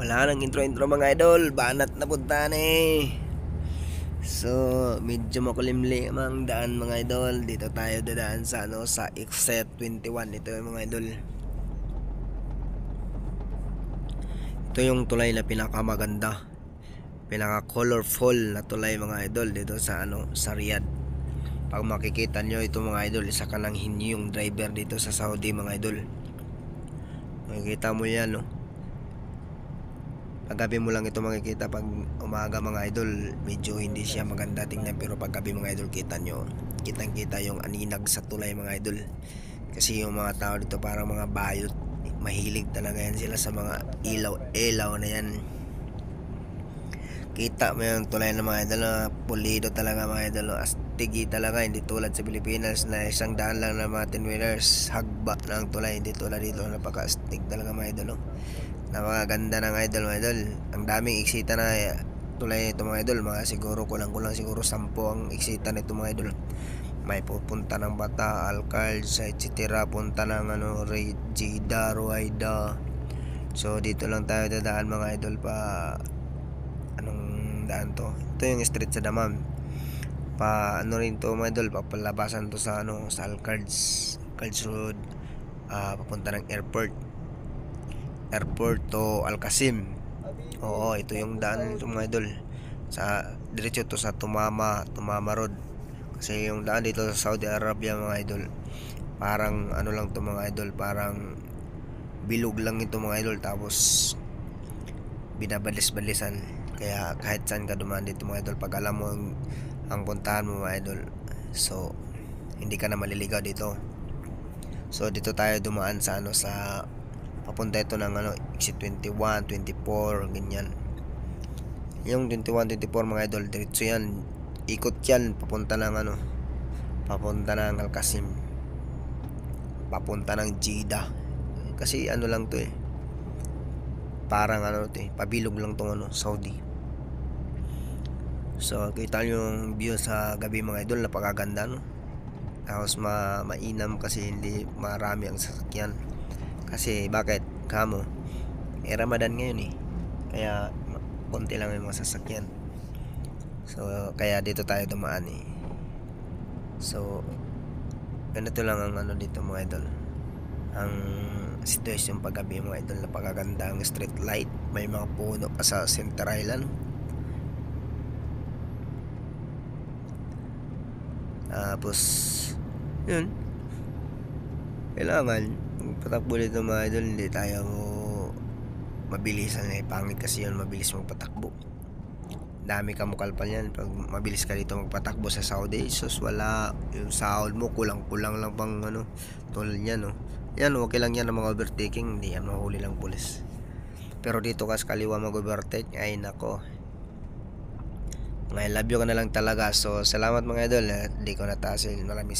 Wala nang intro-intro mga idol, banat na punta eh. So, medyo makulimli ang daan mga idol. Dito tayo dadaan sa sa exit 21. Ito yung mga idol. Ito yung tulay na pinakamaganda, pinaka colorful na tulay mga idol dito sa sa Riyadh. Pag makikita nyo ito mga idol, isa ka lang yung driver dito sa Saudi mga idol. Makikita mo yan Paggabi mo lang ito makikita. Pag umaga mga idol, medyo hindi siya maganda tingnan, pero paggabi mga idol, kita nyo, kitang kita yung aninag sa tulay mga idol. Kasi yung mga tao dito parang mga bayot, mahilig talaga yan sila sa mga ilaw na yan. Kita mo yung tulay ng mga idol, pulido talaga mga idol, astigi talaga. Hindi tulad sa Pilipinas na isang daan lang na mga 10 wheelers, hagba na ang tulay. Hindi tulad dito, napaka-astig talaga mga idol. Napakaganda ng idol mga idol. Ang daming iksita na tulay nito mga idol. Mga siguro kulang siguro 10 ang iksita nito mga idol. May pupunta ng Bata, Alcalds, etc. Punta ng Jeddah, Ruwaida. So dito lang tayo dadaan mga idol. Anong daan to? Ito yung street sa Dammam. Rin to mga idol, papalabasan to sa sa Alcalds Road, papunta ng airport to Al-Qasim. Oo, ito yung daan nito mga idol. Diretso to sa Tumama Road. Kasi yung daan dito sa Saudi Arabia mga idol, parang lang to mga idol, parang bilog lang ito mga idol, tapos binabalis-balisan. Kaya kahit saan ka dumaan dito mga idol, pag alam mo ang puntahan mo mga idol, so hindi ka na maliligaw dito. So dito tayo dumaan sa sa papunta ito ng exit 21, 24, ganyan. Yung 21, 24 mga idol, diretso yan, ikot yan, papunta ng papunta ng Al-Qasim, papunta ng Jeddah. Kasi lang to parang pabilog lang tong Saudi. So kita nyo yung view sa gabi mga idol, napakaganda tapos mainam kasi hindi marami ang sasakyan. Kasi bakit? Kamo Ramadan ngayon kaya konti lang yung mga sasakyan. So kaya dito tayo dumaan So ganito lang ang dito mga idol, ang sitwasyon paggabi mga idol. Napakaganda ang street light, may mga puno pa sa Center Island. Tapos yun, kailangan patakbo dito mga idol, hindi tayo mabilisan pangit kasi yun, mabilis magpatakbo. Dami ka mukalpal yan pag mabilis ka dito magpatakbo sa Saudi. Sus, wala, yung sahod mo kulang lang pang tulad yan yan, okay lang yan ang mga overtaking, hindi yan mahuli lang pulis. Pero dito kas kaliwa mag-overtake, ay nako, I love you ka na lang talaga. So salamat mga idol, hindi ko natasin. Maraming salamat.